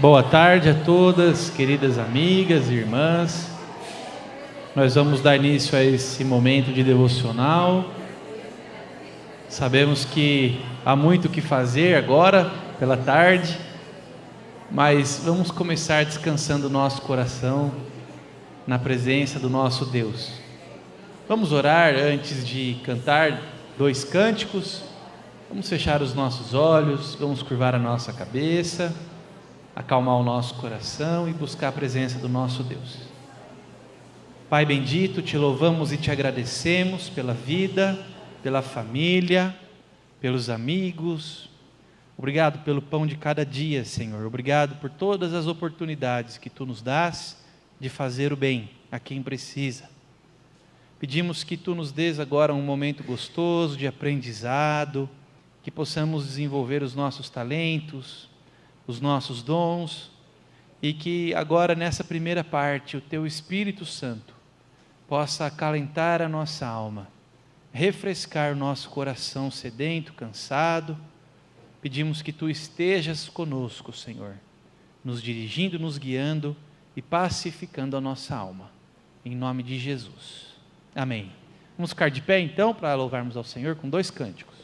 Boa tarde a todas, queridas amigas e irmãs. Nós vamos dar início a esse momento de devocional. Sabemos que há muito o que fazer agora, pela tarde, mas vamos começar descansando o nosso coração na presença do nosso Deus. Vamos orar antes de cantar 2 cânticos. Vamos fechar os nossos olhos, vamos curvar a nossa cabeça, acalmar o nosso coração e buscar a presença do nosso Deus. Pai bendito, te louvamos e te agradecemos pela vida, pela família, pelos amigos. Obrigado pelo pão de cada dia, Senhor. Obrigado por todas as oportunidades que Tu nos dás de fazer o bem a quem precisa. Pedimos que Tu nos dês agora um momento gostoso de aprendizado, que possamos desenvolver os nossos talentos, os nossos dons, e que agora nessa primeira parte o Teu Espírito Santo possa acalentar a nossa alma, refrescar o nosso coração sedento, cansado. Pedimos que Tu estejas conosco, Senhor, nos dirigindo, nos guiando e pacificando a nossa alma, em nome de Jesus, amém. Vamos ficar de pé então para louvarmos ao Senhor com 2 cânticos.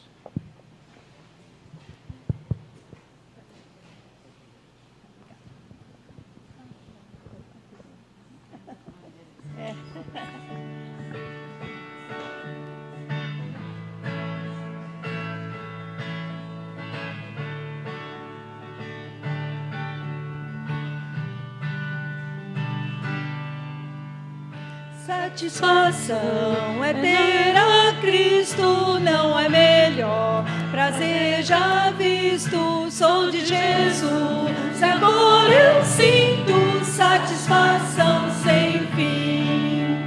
Satisfação é ter a Cristo, não é melhor prazer já visto, sou de Jesus, agora eu sinto satisfação sem fim.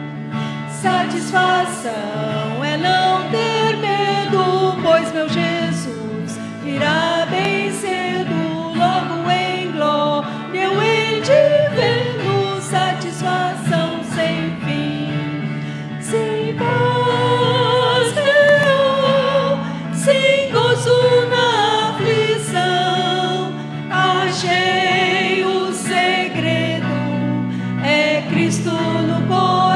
Satisfação é não ter medo, pois meu Jesus virá bem cedo, logo em glória eu hei de vê-lo, satisfação sem fim. Sem paz real, sem gozo na aflição, achei o segredo, é Cristo no coração.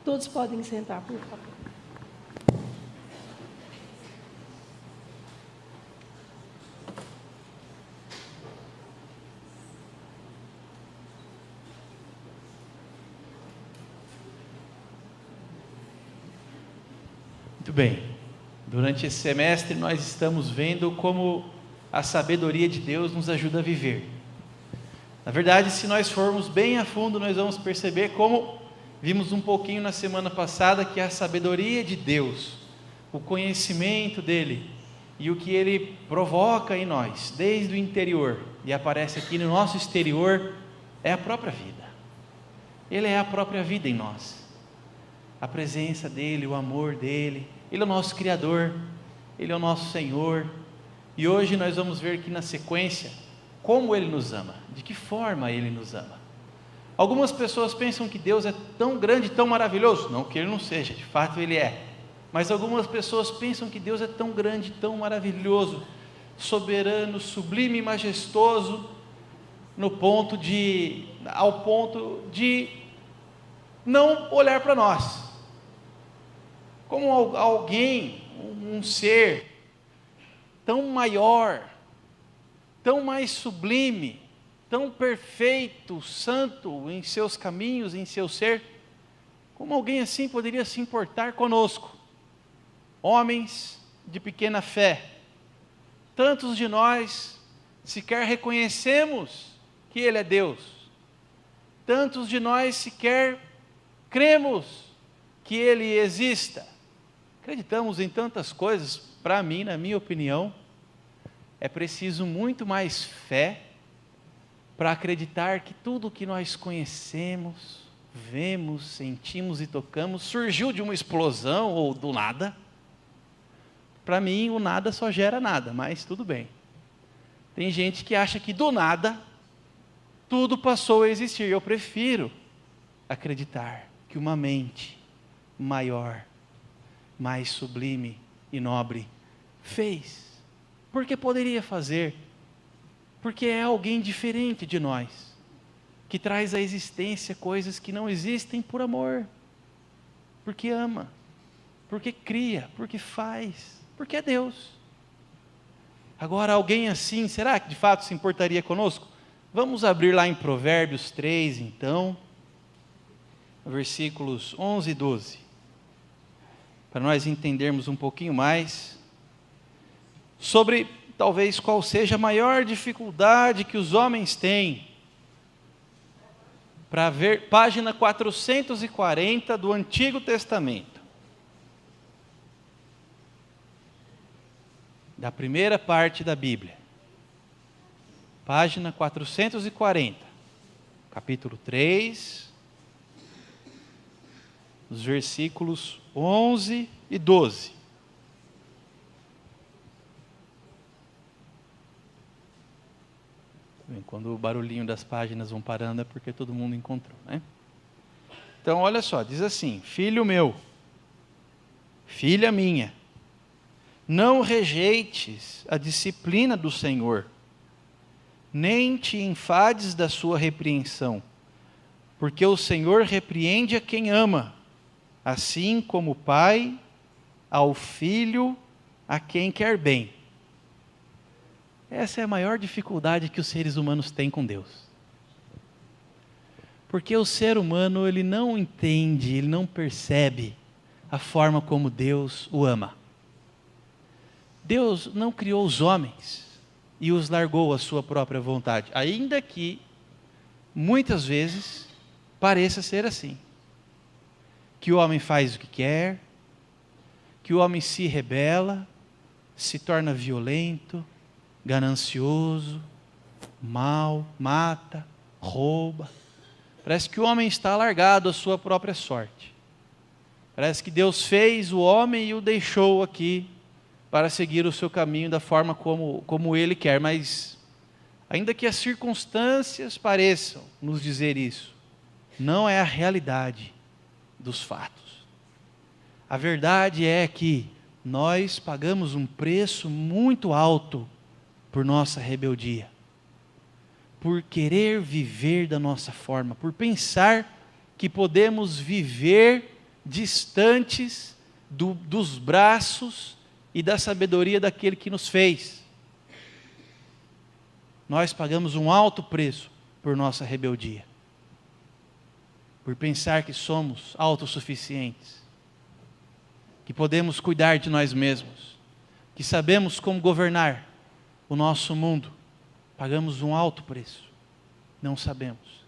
Todos podem sentar, por favor. Muito bem. Durante esse semestre nós estamos vendo como a sabedoria de Deus nos ajuda a viver. Na verdade, se nós formos bem a fundo, nós vamos perceber como vimos um pouquinho na semana passada, que a sabedoria de Deus, o conhecimento dele e o que ele provoca em nós, desde o interior e aparece aqui no nosso exterior, é a própria vida. Ele é a própria vida em nós. A presença dele, o amor dele, ele é o nosso Criador, ele é o nosso Senhor. E hoje nós vamos ver aqui na sequência como ele nos ama, de que forma ele nos ama. Algumas pessoas pensam que Deus é tão grande, tão maravilhoso, não que ele não seja, de fato ele é, mas algumas pessoas pensam que Deus é tão grande, tão maravilhoso, soberano, sublime e majestoso, ao ponto de não olhar para nós, como alguém, um ser tão maior, tão mais sublime, tão perfeito, santo em seus caminhos, em seu ser, como alguém assim poderia se importar conosco, homens de pequena fé? Tantos de nós sequer reconhecemos que Ele é Deus, tantos de nós sequer cremos que Ele exista, acreditamos em tantas coisas. Para mim, na minha opinião, é preciso muito mais fé para acreditar que tudo que nós conhecemos, vemos, sentimos e tocamos surgiu de uma explosão ou do nada. Para mim, o nada só gera nada, mas tudo bem. Tem gente que acha que do nada tudo passou a existir. Eu prefiro acreditar que uma mente maior, mais sublime e nobre fez, porque poderia fazer, porque é alguém diferente de nós, que traz à existência coisas que não existem por amor, porque ama, porque cria, porque faz, porque é Deus. Agora, alguém assim, será que de fato se importaria conosco? Vamos abrir lá em Provérbios 3, então, versículos 11 e 12, para nós entendermos um pouquinho mais sobre talvez qual seja a maior dificuldade que os homens têm para ver, página 440 do Antigo Testamento, da primeira parte da Bíblia, página 440, capítulo 3, os versículos 11 e 12. Quando o barulhinho das páginas vão parando é porque todo mundo encontrou, né? Então, olha só, diz assim: filho meu, filha minha, não rejeites a disciplina do Senhor, nem te enfades da sua repreensão, porque o Senhor repreende a quem ama, assim como o pai ao filho a quem quer bem. Essa é a maior dificuldade que os seres humanos têm com Deus. Porque o ser humano, ele não entende, ele não percebe a forma como Deus o ama. Deus não criou os homens e os largou à sua própria vontade, ainda que muitas vezes pareça ser assim. Que o homem faz o que quer, que o homem se rebela, se torna violento, ganancioso, mau, mata, rouba. Parece que o homem está largado à sua própria sorte. Parece que Deus fez o homem e o deixou aqui para seguir o seu caminho da forma como Ele quer. Mas, ainda que as circunstâncias pareçam nos dizer isso, não é a realidade dos fatos. A verdade é que nós pagamos um preço muito alto por nossa rebeldia, por querer viver da nossa forma, por pensar que podemos viver distantes dos braços e da sabedoria daquele que nos fez. Nós pagamos um alto preço por nossa rebeldia, por pensar que somos autossuficientes, que podemos cuidar de nós mesmos, que sabemos como governar o nosso mundo. Pagamos um alto preço, não sabemos.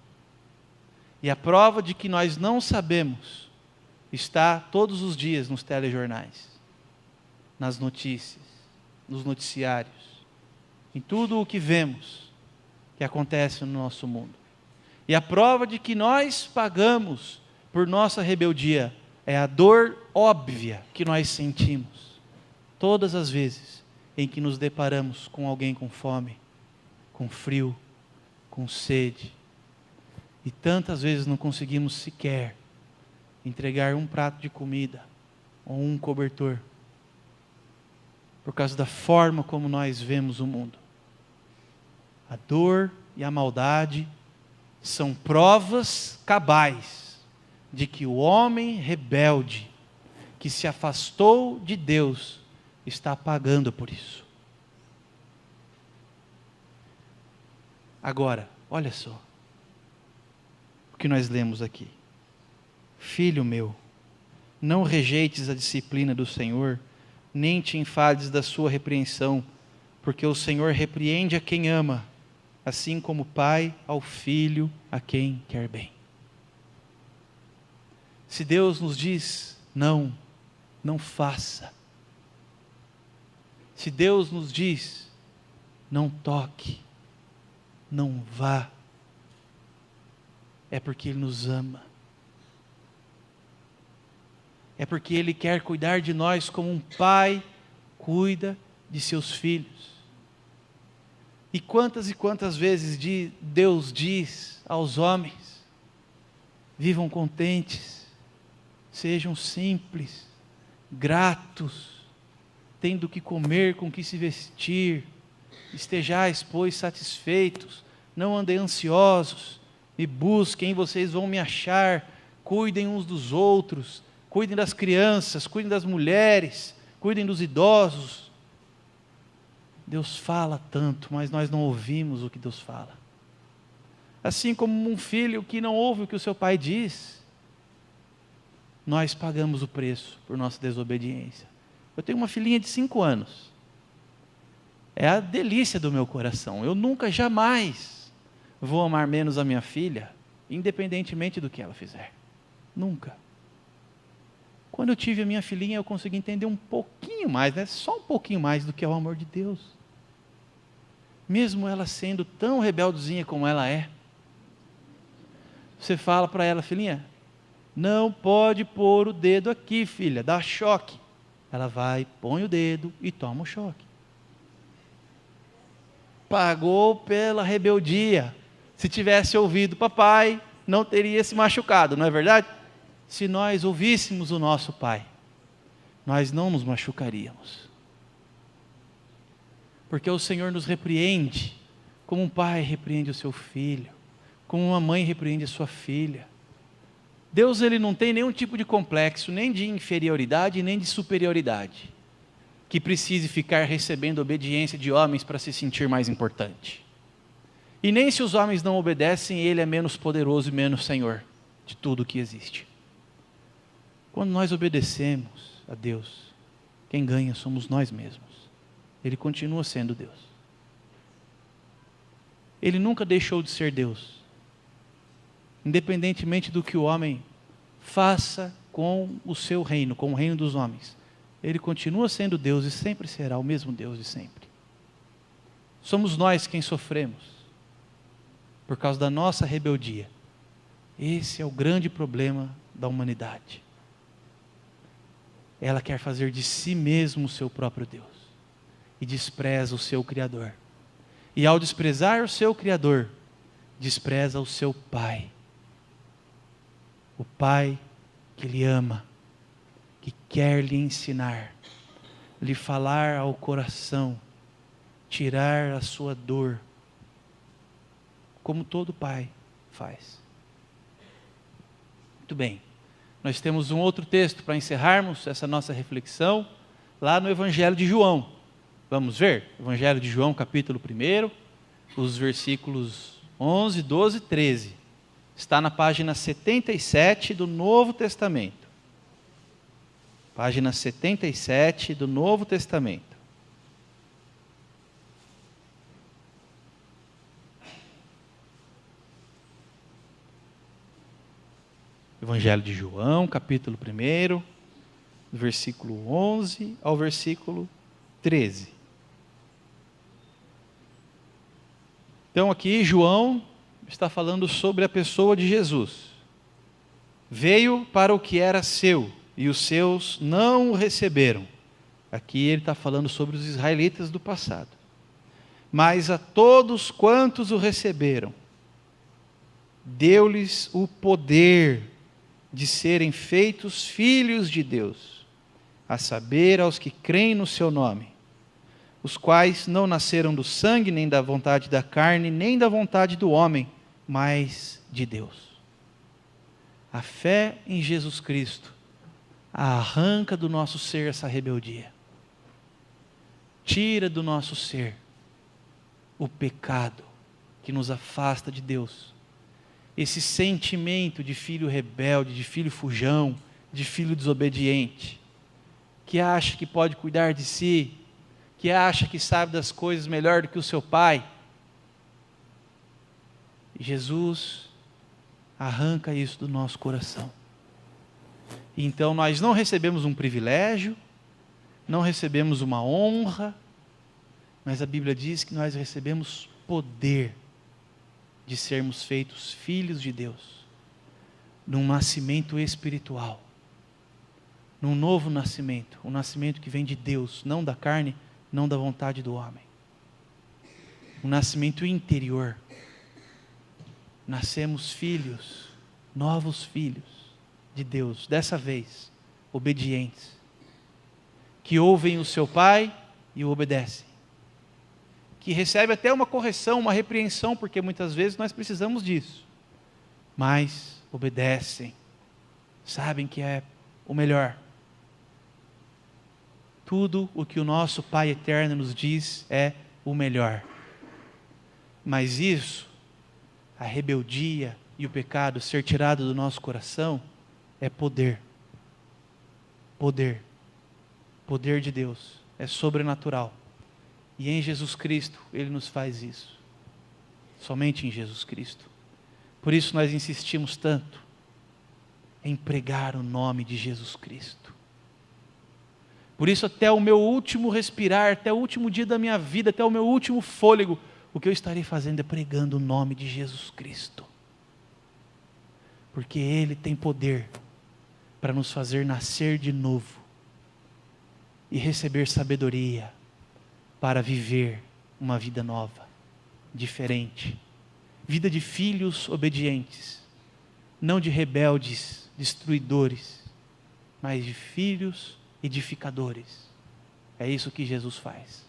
E a prova de que nós não sabemos está todos os dias nos telejornais, nas notícias, nos noticiários, em tudo o que vemos que acontece no nosso mundo. E a prova de que nós pagamos por nossa rebeldia é a dor óbvia que nós sentimos todas as vezes em que nos deparamos com alguém com fome, com frio, com sede, e tantas vezes não conseguimos sequer entregar um prato de comida ou um cobertor, por causa da forma como nós vemos o mundo. A dor e a maldade são provas cabais de que o homem rebelde, que se afastou de Deus, está pagando por isso. Agora, olha só o que nós lemos aqui. Filho meu, não rejeites a disciplina do Senhor, nem te enfades da sua repreensão, porque o Senhor repreende a quem ama, assim como o pai ao filho a quem quer bem. Se Deus nos diz não, não faça. Se Deus nos diz não toque, não vá, é porque Ele nos ama. É porque Ele quer cuidar de nós como um pai cuida de seus filhos. E quantas vezes Deus diz aos homens: vivam contentes, sejam simples, gratos, tendo o que comer, com o que se vestir, estejais, pois, satisfeitos, não andem ansiosos, me busquem, vocês vão me achar, cuidem uns dos outros, cuidem das crianças, cuidem das mulheres, cuidem dos idosos. Deus fala tanto, mas nós não ouvimos o que Deus fala. Assim como um filho que não ouve o que o seu pai diz, nós pagamos o preço por nossa desobediência. Eu tenho uma filhinha de 5 anos. É a delícia do meu coração. Eu nunca, jamais vou amar menos a minha filha, independentemente do que ela fizer. Nunca. Quando eu tive a minha filhinha, eu consegui entender um pouquinho mais, né? Só um pouquinho mais do que é o amor de Deus. Mesmo ela sendo tão rebeldezinha como ela é, você fala para ela: filhinha, não pode pôr o dedo aqui, filha, dá choque. Ela vai, põe o dedo e toma o choque. Pagou pela rebeldia. Se tivesse ouvido papai, não teria se machucado, não é verdade? Se nós ouvíssemos o nosso pai, nós não nos machucaríamos. Porque o Senhor nos repreende, como um pai repreende o seu filho, como uma mãe repreende a sua filha. Deus, ele não tem nenhum tipo de complexo, nem de inferioridade, nem de superioridade, que precise ficar recebendo obediência de homens para se sentir mais importante. E nem se os homens não obedecem, ele é menos poderoso e menos Senhor de tudo o que existe. Quando nós obedecemos a Deus, quem ganha somos nós mesmos. Ele continua sendo Deus. Ele nunca deixou de ser Deus. Independentemente do que o homem faça com o seu reino, com o reino dos homens, Ele continua sendo Deus e sempre será o mesmo Deus de sempre. Somos nós quem sofremos por causa da nossa rebeldia. Esse é o grande problema da humanidade. Ela quer fazer de si mesmo o seu próprio Deus e despreza o seu Criador. E ao desprezar o seu Criador, despreza o seu Pai. O Pai que lhe ama, que quer lhe ensinar, lhe falar ao coração, tirar a sua dor, como todo pai faz. Muito bem, Nós temos um outro texto para encerrarmos essa nossa reflexão, lá no Evangelho de João. Vamos ver? Evangelho de João, capítulo 1, os versículos 11, 12 e 13. Está na página 77 do Novo Testamento. Página 77 do Novo Testamento. Evangelho de João, capítulo 1, versículo 11 ao versículo 13. Então aqui João está falando sobre a pessoa de Jesus. Veio para o que era seu, e os seus não o receberam. Aqui ele está falando sobre os israelitas do passado. Mas a todos quantos o receberam, deu-lhes o poder de serem feitos filhos de Deus, a saber, aos que creem no seu nome, os quais não nasceram do sangue, nem da vontade da carne, nem da vontade do homem, mas de Deus. A fé em Jesus Cristo arranca do nosso ser essa rebeldia, tira do nosso ser o pecado que nos afasta de Deus, esse sentimento de filho rebelde, de filho fujão, de filho desobediente, que acha que pode cuidar de si, que acha que sabe das coisas melhor do que o seu pai. E Jesus arranca isso do nosso coração. E então nós não recebemos um privilégio, não recebemos uma honra, mas a Bíblia diz que nós recebemos poder de sermos feitos filhos de Deus, num nascimento espiritual, num novo nascimento, um nascimento que vem de Deus, não da carne, não da vontade do homem, um nascimento interior. Nascemos filhos, novos filhos de Deus, dessa vez, obedientes, que ouvem o seu pai e o obedecem, que recebe até uma correção, uma repreensão, porque muitas vezes nós precisamos disso, mas obedecem, sabem que é o melhor. Tudo o que o nosso Pai eterno nos diz é o melhor. Mas isso, a rebeldia e o pecado ser tirado do nosso coração, é poder. Poder. Poder de Deus. É sobrenatural. E em Jesus Cristo, Ele nos faz isso. Somente em Jesus Cristo. Por isso nós insistimos tanto em pregar o nome de Jesus Cristo. Por isso até o meu último respirar, até o último dia da minha vida, até o meu último fôlego, o que eu estarei fazendo é pregando o nome de Jesus Cristo. Porque Ele tem poder para nos fazer nascer de novo e receber sabedoria para viver uma vida nova, diferente. Vida de filhos obedientes, não de rebeldes, destruidores, mas de filhos edificadores. É isso que Jesus faz.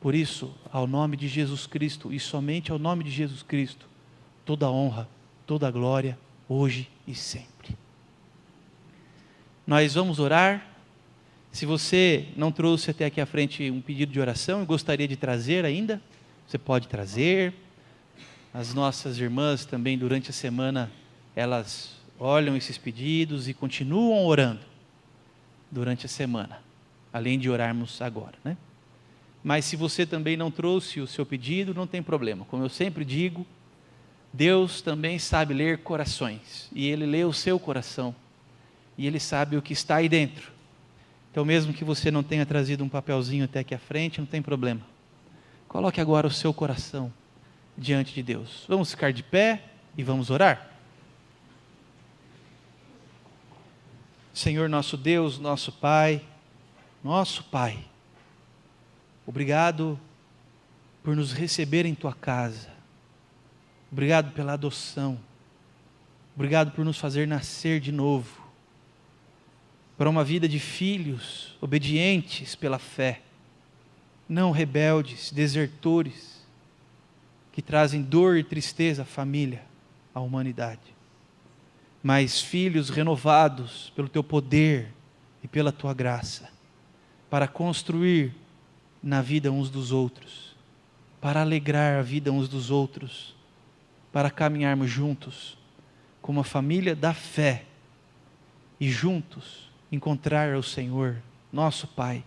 Por isso, ao nome de Jesus Cristo, e somente ao nome de Jesus Cristo, toda honra, toda glória, hoje e sempre. Nós vamos orar. Se você não trouxe até aqui à frente um pedido de oração e gostaria de trazer ainda, você pode trazer. As nossas irmãs também durante a semana, elas olham esses pedidos e continuam orando durante a semana, além de orarmos agora, né? Mas se você também não trouxe o seu pedido, não tem problema. Como eu sempre digo, Deus também sabe ler corações, e Ele lê o seu coração, e Ele sabe o que está aí dentro. Então mesmo que você não tenha trazido um papelzinho até aqui à frente, não tem problema. Coloque agora o seu coração diante de Deus. Vamos ficar de pé e vamos orar? Senhor nosso Deus, nosso Pai, obrigado por nos receber em Tua casa. Obrigado pela adoção. Obrigado por nos fazer nascer de novo para uma vida de filhos obedientes pela fé, não rebeldes, desertores, que trazem dor e tristeza à família, à humanidade. mas filhos renovados pelo Teu poder e pela Tua graça, para construir na vida uns dos outros, para alegrar a vida uns dos outros, para caminharmos juntos, como a família da fé, e juntos encontrar o Senhor, nosso Pai,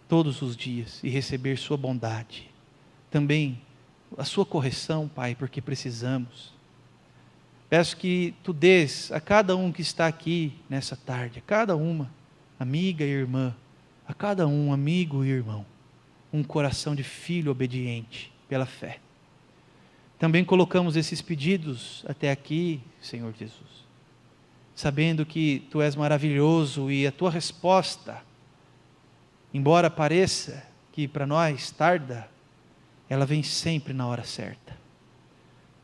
todos os dias, e receber sua bondade. Também a sua correção, Pai, porque precisamos. Peço que Tu dês a cada um que está aqui nessa tarde, a cada uma, amiga e irmã, a cada um, amigo e irmão, um coração de filho obediente pela fé. Também colocamos esses pedidos até aqui, Senhor Jesus, sabendo que Tu és maravilhoso e a Tua resposta, embora pareça que para nós tarda, ela vem sempre na hora certa.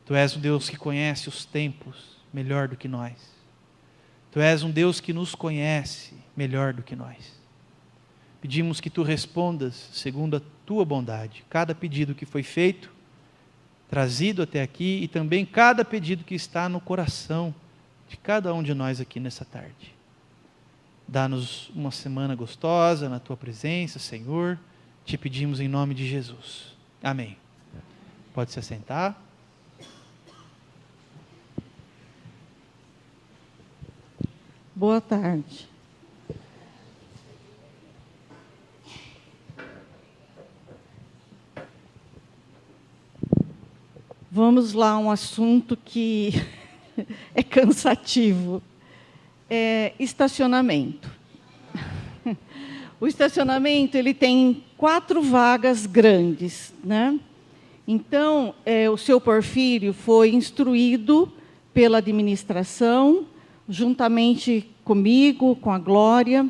Tu és um Deus que conhece os tempos melhor do que nós. Tu és um Deus que nos conhece melhor do que nós. Pedimos que Tu respondas segundo a Tua bondade, cada pedido que foi feito, trazido até aqui, e também cada pedido que está no coração de cada um de nós aqui nessa tarde. Dá-nos uma semana gostosa na Tua presença, Senhor. Te pedimos em nome de Jesus. Amém. Pode se assentar. Boa tarde. Vamos lá, um assunto que é cansativo. É estacionamento. O estacionamento, ele tem 4 vagas grandes, né? Então, o seu Porfírio foi instruído pela administração, juntamente comigo, com a Glória.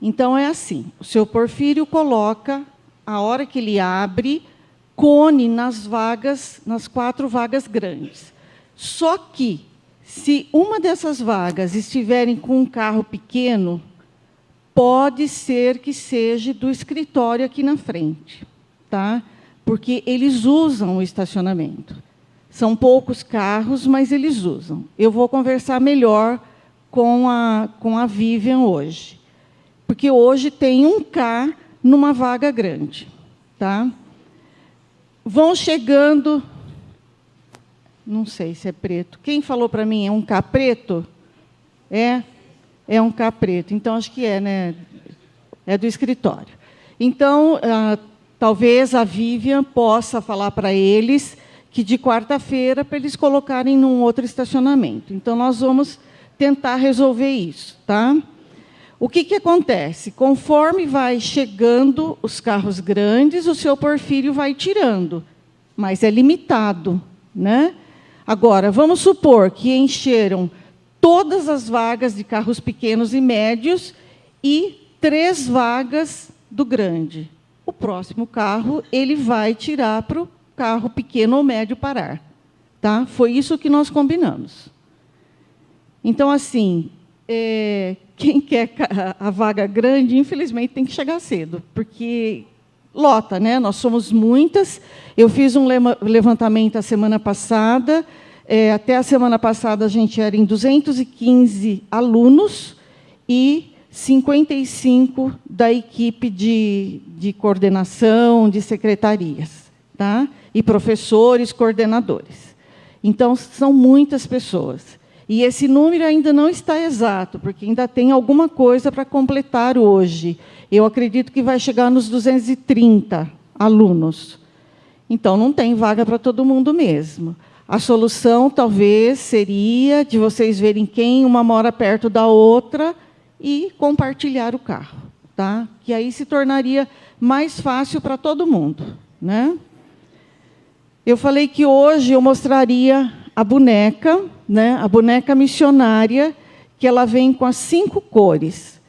Então, é assim, o seu Porfírio coloca, a hora que ele abre, cone nas vagas, nas 4 vagas grandes. Só que, se uma dessas vagas estiverem com um carro pequeno, pode ser que seja do escritório aqui na frente, tá? Porque eles usam o estacionamento. São poucos carros, mas eles usam. Eu vou conversar melhor com a Vivian hoje, porque hoje tem um K numa vaga grande, tá? Vão chegando, não sei se é preto. Quem falou para mim é um K preto? É um K preto. Então acho que é, né? É do escritório. Então, talvez a Vivian possa falar para eles que de quarta-feira para eles colocarem num outro estacionamento. Então nós vamos tentar resolver isso, tá? O que acontece? Conforme vai chegando os carros grandes, o seu Porfírio vai tirando, mas é limitado, né? Agora, vamos supor que encheram todas as vagas de carros pequenos e médios e 3 vagas do grande. O próximo carro, ele vai tirar para o carro pequeno ou médio parar, tá? Foi isso que nós combinamos. Então, assim, quem quer a vaga grande, infelizmente, tem que chegar cedo, porque lota, né? Nós somos muitas. Eu fiz um levantamento a semana passada. Até a semana passada, a gente era em 215 alunos e 55 da equipe de coordenação, de secretarias, tá? E professores, coordenadores. Então, são muitas pessoas. E esse número ainda não está exato, porque ainda tem alguma coisa para completar hoje. Eu acredito que vai chegar nos 230 alunos. Então, não tem vaga para todo mundo mesmo. A solução, talvez, seria de vocês verem quem uma mora perto da outra e compartilhar o carro, tá? Que aí se tornaria mais fácil para todo mundo, né? Eu falei que hoje eu mostraria a boneca, né? A boneca missionária, que ela vem com as 5 cores.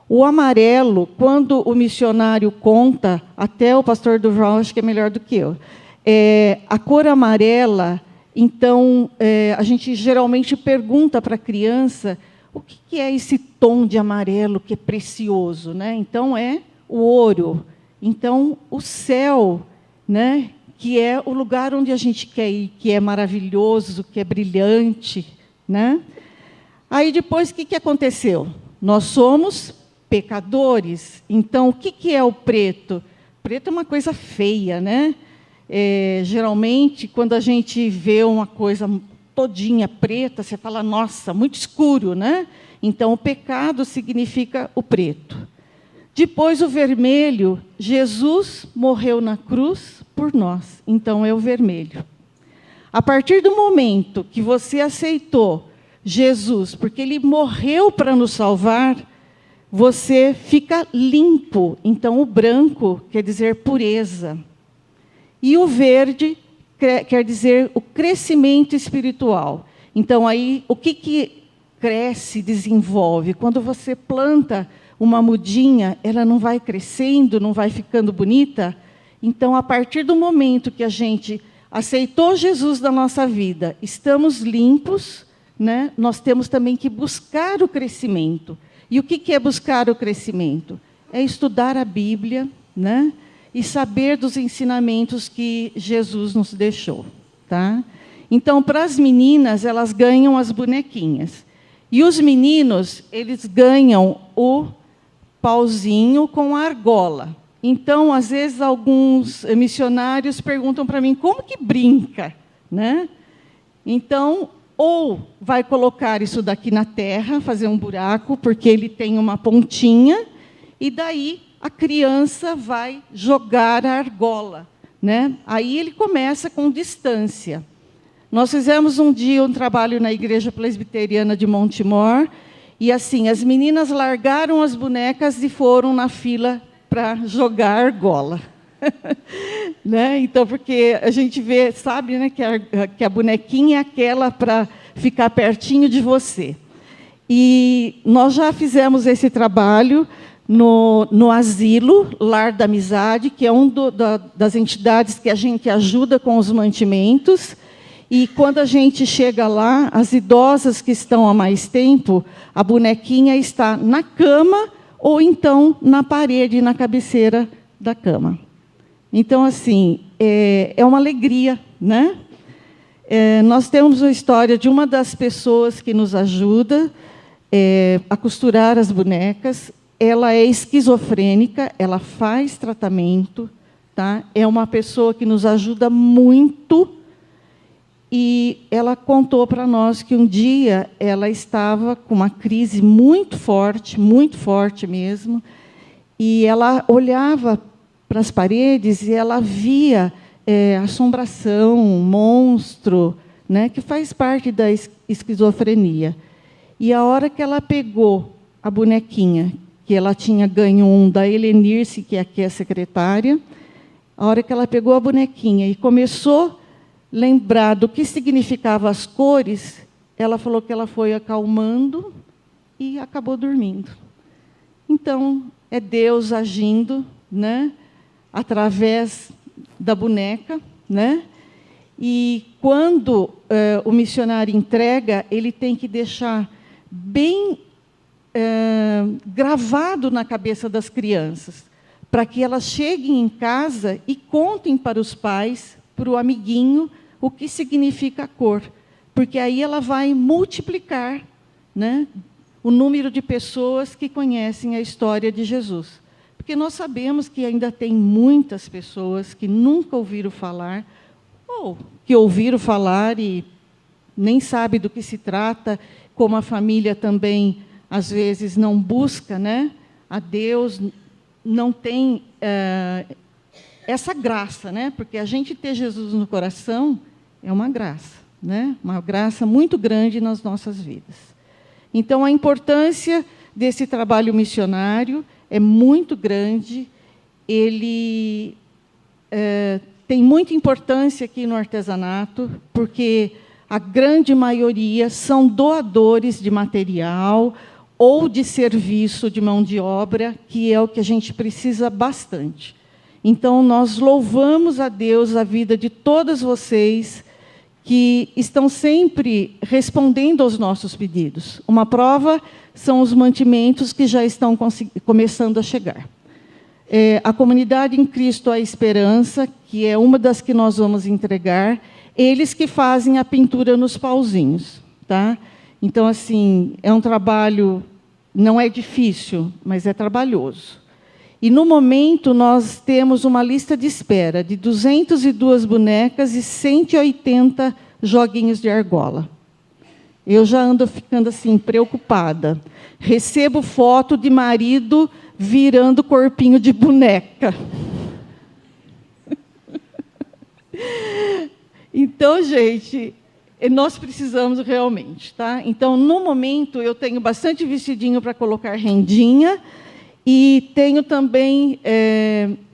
O amarelo, quando o missionário conta, até o pastor Durval acho que é melhor do que eu, a cor amarela. Então, a gente geralmente pergunta para a criança o que é esse tom de amarelo que é precioso, né? Então, é o ouro. Então, o céu, né? Que é o lugar onde a gente quer ir, que é maravilhoso, que é brilhante, né? Aí depois, o que aconteceu? Nós somos pecadores. Então, o que é o preto? Preto é uma coisa feia, né? Geralmente, quando a gente vê uma coisa todinha preta, você fala, nossa, muito escuro, né? Então, o pecado significa o preto. Depois, o vermelho, Jesus morreu na cruz por nós. Então, é o vermelho. A partir do momento que você aceitou Jesus, porque Ele morreu para nos salvar, você fica limpo. Então, o branco quer dizer pureza. E o verde quer dizer o crescimento espiritual. Então, aí, o que cresce, desenvolve? Quando você planta uma mudinha, ela não vai crescendo, não vai ficando bonita? Então, a partir do momento que a gente aceitou Jesus na nossa vida, estamos limpos, né? Nós temos também que buscar o crescimento. E o que é buscar o crescimento? É estudar a Bíblia, né? E saber dos ensinamentos que Jesus nos deixou. Tá? Então, para as meninas, elas ganham as bonequinhas. E os meninos, eles ganham o pauzinho com a argola. Então, às vezes, alguns missionários perguntam para mim, como que brinca? Né? Então, ou vai colocar isso daqui na terra, fazer um buraco, porque ele tem uma pontinha, e daí a criança vai jogar a argola. Né? Aí ele começa com distância. Nós fizemos um dia um trabalho na Igreja Presbiteriana de Montemor, e assim, as meninas largaram as bonecas e foram na fila para jogar a argola. Né? Então, porque a gente vê, sabe, né, que a bonequinha é aquela para ficar pertinho de você. E nós já fizemos esse trabalho no Asilo Lar da Amizade, que é das entidades que a gente ajuda com os mantimentos. E quando a gente chega lá, as idosas que estão há mais tempo, a bonequinha está na cama ou então na parede, na cabeceira da cama. Então, assim, é uma alegria, né? Nós temos a história de uma das pessoas que nos ajuda a costurar as bonecas. Ela é esquizofrênica, ela faz tratamento, tá? É uma pessoa que nos ajuda muito. E ela contou para nós que um dia ela estava com uma crise muito forte mesmo, e ela olhava para as paredes e ela via assombração, monstro, né, que faz parte da esquizofrenia. E a hora que ela pegou a bonequinha, que ela tinha ganho um da Helenirce, que aqui é a secretária, a hora que ela pegou a bonequinha e começou lembrar do que significavam as cores, ela falou que ela foi acalmando e acabou dormindo. Então, é Deus agindo, né, através da boneca, né? E quando o missionário entrega, ele tem que deixar bem gravado na cabeça das crianças, para que elas cheguem em casa e contem para os pais, para o amiguinho, o que significa a cor, porque aí ela vai multiplicar, né, o número de pessoas que conhecem a história de Jesus. Porque nós sabemos que ainda tem muitas pessoas que nunca ouviram falar, ou que ouviram falar e nem sabem do que se trata, como a família também, às vezes, não busca, né, a Deus, não tem essa graça, né, porque a gente ter Jesus no coração é uma graça, né? Uma graça muito grande nas nossas vidas. Então, a importância desse trabalho missionário é muito grande. Ele tem muita importância aqui no artesanato, porque a grande maioria são doadores de material ou de serviço de mão de obra, que é o que a gente precisa bastante. Então, nós louvamos a Deus a vida de todas vocês que estão sempre respondendo aos nossos pedidos. Uma prova são os mantimentos que já estão começando a chegar. A comunidade em Cristo a Esperança, que é uma das que nós vamos entregar, eles que fazem a pintura nos pauzinhos. Tá? Então, assim, é um trabalho, não é difícil, mas é trabalhoso. E, no momento, nós temos uma lista de espera de 202 bonecas e 180 joguinhos de argola. Eu já ando ficando assim, preocupada. Recebo foto de marido virando corpinho de boneca. Então, gente, nós precisamos realmente, tá? Então, no momento, eu tenho bastante vestidinho para colocar rendinha e tenho também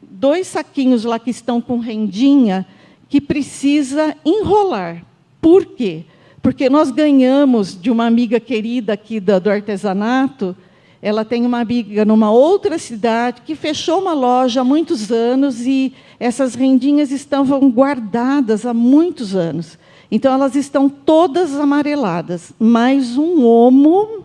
2 saquinhos lá que estão com rendinha que precisa enrolar. Por quê? Porque nós ganhamos de uma amiga querida aqui do artesanato. Ela tem uma amiga numa outra cidade que fechou uma loja há muitos anos e essas rendinhas estavam guardadas há muitos anos. Então, elas estão todas amareladas, mas um homo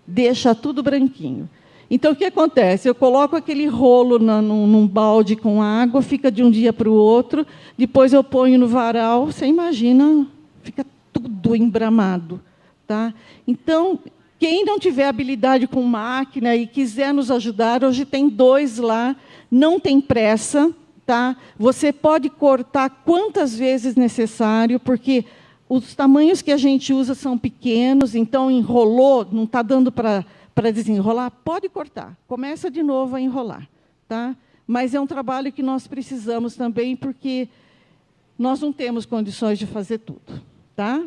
deixa tudo branquinho. Então, o que acontece? Eu coloco aquele rolo num balde com água, fica de um dia para o outro, depois eu ponho no varal, você imagina, fica tudo embramado. Tá? Então, quem não tiver habilidade com máquina e quiser nos ajudar, hoje tem 2 lá, não tem pressa. Tá? Você pode cortar quantas vezes necessário, porque os tamanhos que a gente usa são pequenos, então enrolou, não está dando para desenrolar, pode cortar. Começa de novo a enrolar. Tá? Mas é um trabalho que nós precisamos também, porque nós não temos condições de fazer tudo. Tá?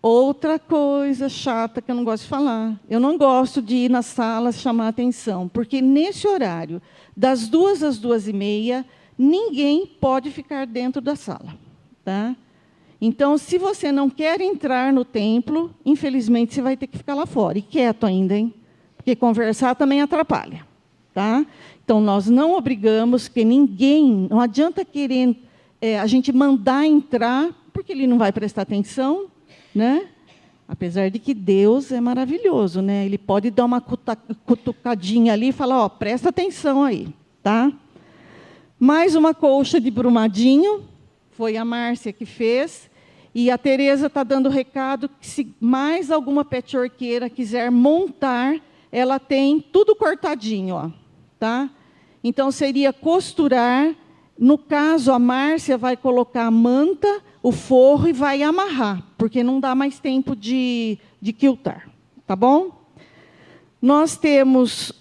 Outra coisa chata que eu não gosto de falar. Eu não gosto de ir nas salas chamar atenção, porque nesse horário, das 2 às 2h30, ninguém pode ficar dentro da sala. Tá? Então, se você não quer entrar no templo, infelizmente, você vai ter que ficar lá fora. E quieto ainda, hein? Porque conversar também atrapalha. Tá? Então, nós não obrigamos que ninguém... Não adianta querer a gente mandar entrar, porque ele não vai prestar atenção, né? Apesar de que Deus é maravilhoso, né? Ele pode dar uma cutucadinha ali e falar, ó, presta atenção aí, tá? Mais uma colcha de Brumadinho, foi a Márcia que fez, e a Tereza está dando recado que se mais alguma petchworkeira quiser montar, ela tem tudo cortadinho, ó, tá? Então, seria costurar. No caso, a Márcia vai colocar a manta, o forro e vai amarrar, porque não dá mais tempo de quiltar. Tá bom? Nós temos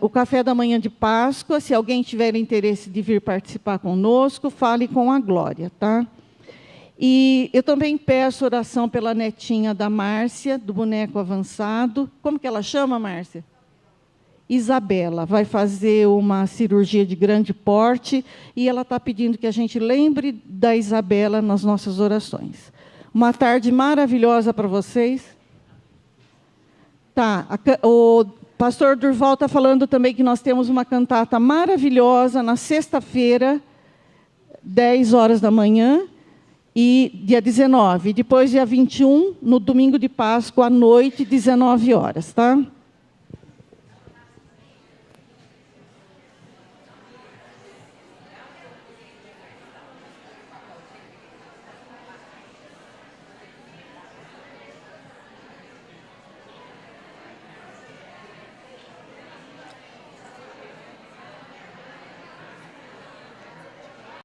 o café da manhã de Páscoa. Se alguém tiver interesse de vir participar conosco, fale com a Glória. Tá? E eu também peço oração pela netinha da Márcia, do boneco avançado. Como que ela chama, Márcia? Isabela. Vai fazer uma cirurgia de grande porte e ela está pedindo que a gente lembre da Isabela nas nossas orações. Uma tarde maravilhosa para vocês. Tá, o pastor Durval está falando também que nós temos uma cantata maravilhosa na sexta-feira, 10 horas da manhã, e dia 19. Depois, dia 21, no domingo de Páscoa, à noite, 19 horas. Tá?